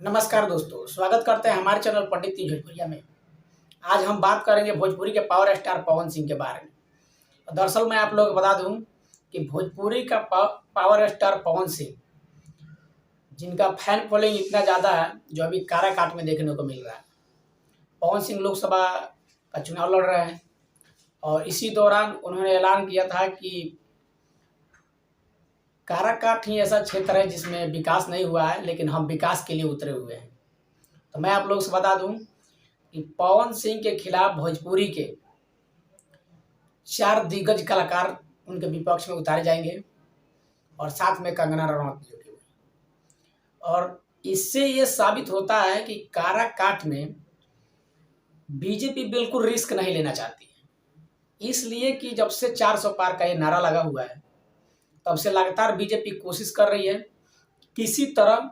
नमस्कार दोस्तों, स्वागत करते हैं हमारे चैनल पंडित तीज भोजपुरिया में। आज हम बात करेंगे भोजपुरी के पावर स्टार पवन सिंह के बारे में। दरअसल मैं आप लोगों को बता दूं कि भोजपुरी का पावर स्टार पवन सिंह, जिनका फैन फॉलोइंग इतना ज़्यादा है, जो अभी काराकाट में देखने को मिल रहा है। पवन सिंह लोकसभा का चुनाव लड़ रहे हैं और इसी दौरान उन्होंने ऐलान किया था कि काराकाट ही ऐसा क्षेत्र है जिसमें विकास नहीं हुआ है, लेकिन हम विकास के लिए उतरे हुए हैं। तो मैं आप लोगों से बता दूं कि पवन सिंह के खिलाफ भोजपुरी के 4 दिग्गज कलाकार उनके विपक्ष में उतारे जाएंगे और साथ में कंगना रनौत भी जुटी हुई। और इससे ये साबित होता है कि काराकाट में बीजेपी बिल्कुल रिस्क नहीं लेना चाहती है, इसलिए कि जब से 400 पार का ये नारा लगा हुआ है, तब से लगातार बीजेपी कोशिश कर रही है किसी तरह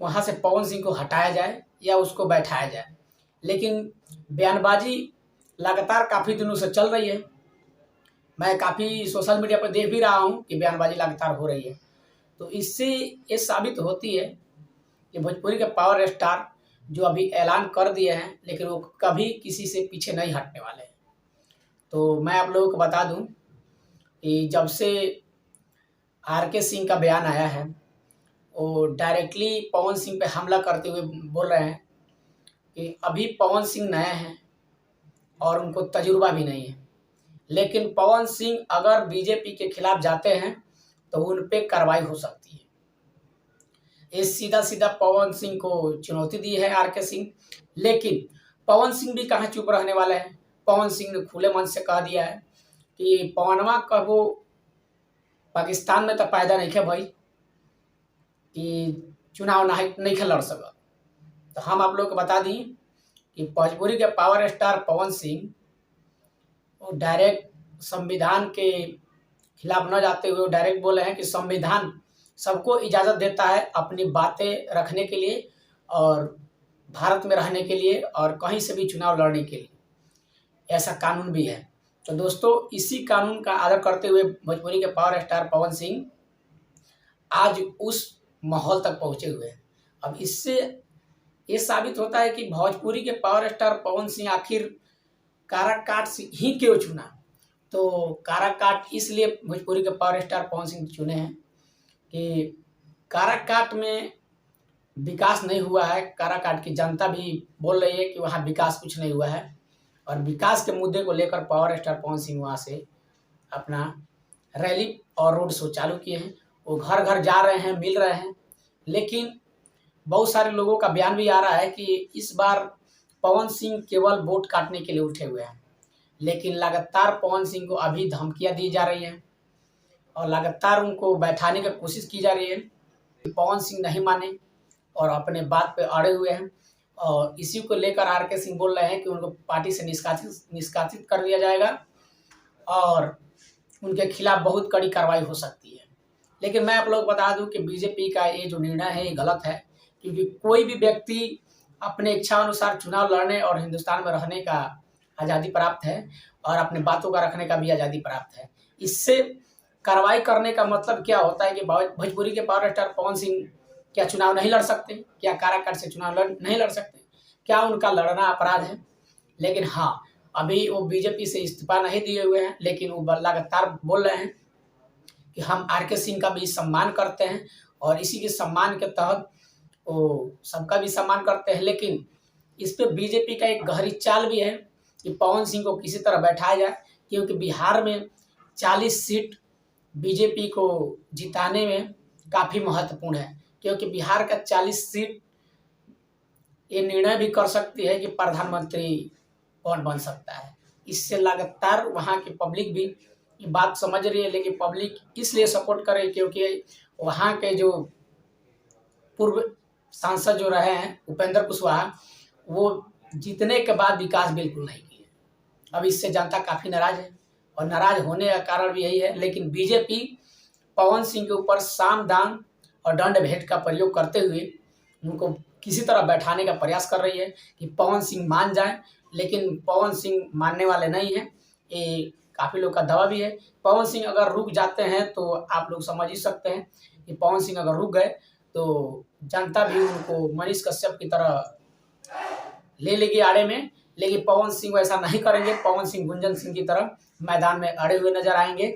वहाँ से पवन सिंह को हटाया जाए या उसको बैठाया जाए। लेकिन बयानबाजी लगातार काफ़ी दिनों से चल रही है। मैं काफ़ी सोशल मीडिया पर देख भी रहा हूँ कि बयानबाजी लगातार हो रही है। तो इससे ये साबित होती है कि भोजपुरी के पावर स्टार जो अभी ऐलान कर दिए हैं, लेकिन वो कभी किसी से पीछे नहीं हटने वाले हैं। तो मैं आप लोगों को बता दूँ कि जब से आर.के. सिंह का बयान आया है, वो डायरेक्टली पवन सिंह पे हमला करते हुए बोल रहे हैं कि अभी पवन सिंह नए हैं और उनको तजुर्बा भी नहीं है, लेकिन पवन सिंह अगर बीजेपी के खिलाफ जाते हैं तो उन पे कार्रवाई हो सकती है। इस सीधा सीधा पवन सिंह को चुनौती दी है आर.के. सिंह। लेकिन पवन सिंह भी कहाँ चुप रहने वाले हैं। पवन सिंह ने खुले मन से कह दिया है कि पवनवा कबो पाकिस्तान में तो पैदा नहीं खे भाई कि चुनाव नहीं लड़ सका। तो हम आप लोग को बता दी कि भोजपुरी के पावर स्टार पवन सिंह वो डायरेक्ट संविधान के खिलाफ न जाते हुए डायरेक्ट बोले हैं कि संविधान सबको इजाज़त देता है अपनी बातें रखने के लिए और भारत में रहने के लिए और कहीं से भी चुनाव लड़ने के लिए। ऐसा कानून भी है। तो दोस्तों, इसी कानून का आदर करते हुए भोजपुरी के पावर स्टार पवन सिंह आज उस माहौल तक पहुंचे हुए हैं। अब इससे ये साबित होता है कि भोजपुरी के पावर स्टार पवन सिंह आखिर काराकाट से ही क्यों चुना। तो काराकाट इसलिए भोजपुरी के पावर स्टार पवन सिंह चुने हैं कि काराकाट में विकास नहीं हुआ है। काराकाट की जनता भी बोल रही है कि वहाँ विकास कुछ नहीं हुआ है और विकास के मुद्दे को लेकर पावर स्टार पवन सिंह वहाँ से अपना रैली और रोड शो चालू किए हैं। वो घर घर जा रहे हैं, मिल रहे हैं। लेकिन बहुत सारे लोगों का बयान भी आ रहा है कि इस बार पवन सिंह केवल वोट काटने के लिए उठे हुए हैं, लेकिन लगातार पवन सिंह को अभी धमकियां दी जा रही हैं और लगातार उनको बैठाने की कोशिश की जा रही है। पवन सिंह नहीं माने और अपने बात पे अड़े हुए हैं और इसी को लेकर आर.के. सिंह बोल रहे हैं कि उनको पार्टी से निष्कासित कर दिया जाएगा और उनके खिलाफ बहुत कड़ी कार्रवाई हो सकती है। लेकिन मैं आप लोग बता दूं कि बीजेपी का ये जो निर्णय है ये गलत है, क्योंकि कोई भी व्यक्ति अपने इच्छा अनुसार चुनाव लड़ने और हिंदुस्तान में रहने का आज़ादी प्राप्त है और अपनी बातों का रखने का भी आज़ादी प्राप्त है। इससे कार्रवाई करने का मतलब क्या होता है कि भोजपुरी के पावर स्टार पवन सिंह क्या चुनाव नहीं लड़ सकते? क्या काराकाट से चुनाव नहीं लड़ सकते? क्या उनका लड़ना अपराध है? लेकिन हाँ, अभी वो बीजेपी से इस्तीफा नहीं दिए हुए हैं, लेकिन वो लगातार बोल रहे हैं कि हम आर.के. सिंह का भी सम्मान करते हैं और इसी के सम्मान के तहत वो सबका भी सम्मान करते हैं। लेकिन इस पे बीजेपी का एक गहरी चाल भी है कि पवन सिंह को किसी तरह बैठाया जाए, क्योंकि बिहार में 40 सीट बीजेपी को जिताने में काफ़ी महत्वपूर्ण है, क्योंकि बिहार का 40 सीट ये निर्णय भी कर सकती है कि प्रधानमंत्री कौन बन सकता है। इससे लगातार वहाँ की पब्लिक भी ये बात समझ रही है, लेकिन पब्लिक इसलिए सपोर्ट कर रही है क्योंकि वहाँ के जो पूर्व सांसद जो रहे हैं उपेंद्र कुशवाहा, वो जीतने के बाद विकास बिल्कुल नहीं किए। अब इससे जनता काफ़ी नाराज है और नाराज होने का कारण भी यही है। लेकिन बीजेपी पवन सिंह के ऊपर साम दाम और दंड भेंट का प्रयोग करते हुए उनको किसी तरह बैठाने का प्रयास कर रही है कि पवन सिंह मान जाए, लेकिन पवन सिंह मानने वाले नहीं हैं। ये काफ़ी लोग का दावा भी है। पवन सिंह अगर रुक जाते हैं तो आप लोग समझ ही सकते हैं कि पवन सिंह अगर रुक गए तो जनता भी उनको मनीष कश्यप की तरह ले लेगी आड़े में, लेकिन पवन सिंह वैसा नहीं करेंगे। पवन सिंह गुंजन सिंह की तरह मैदान में अड़े हुए नजर आएंगे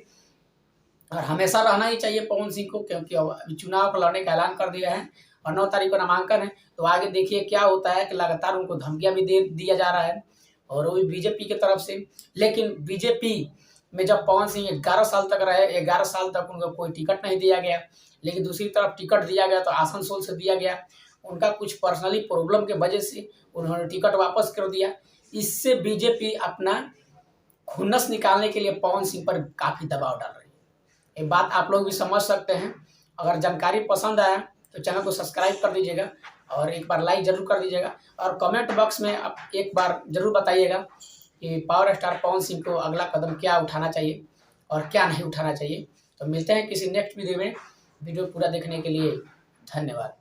और हमेशा रहना ही चाहिए पवन सिंह को, क्योंकि अभी चुनाव को लड़ने का ऐलान कर दिया है और 9 तारीख को नामांकन है। तो आगे देखिए क्या होता है कि लगातार उनको धमकियां भी दे दिया जा रहा है और वो भी बीजेपी की तरफ से। लेकिन बीजेपी में जब पवन सिंह 11 साल तक रहे, 11 साल तक उनको कोई टिकट नहीं दिया गया, लेकिन दूसरी तरफ टिकट दिया गया तो आसनसोल से दिया गया। उनका कुछ पर्सनली प्रॉब्लम के वजह से उन्होंने टिकट वापस कर दिया। इससे बीजेपी अपना खुन्नस निकालने के लिए पवन सिंह पर काफ़ी दबाव डाल रही है। ये बात आप लोग भी समझ सकते हैं। अगर जानकारी पसंद आया तो चैनल को सब्सक्राइब कर दीजिएगा और एक बार लाइक जरूर कर दीजिएगा और कमेंट बॉक्स में आप एक बार जरूर बताइएगा कि पावर स्टार पवन सिंह को अगला कदम क्या उठाना चाहिए और क्या नहीं उठाना चाहिए। तो मिलते हैं किसी नेक्स्ट वीडियो में। वीडियो पूरा देखने के लिए धन्यवाद।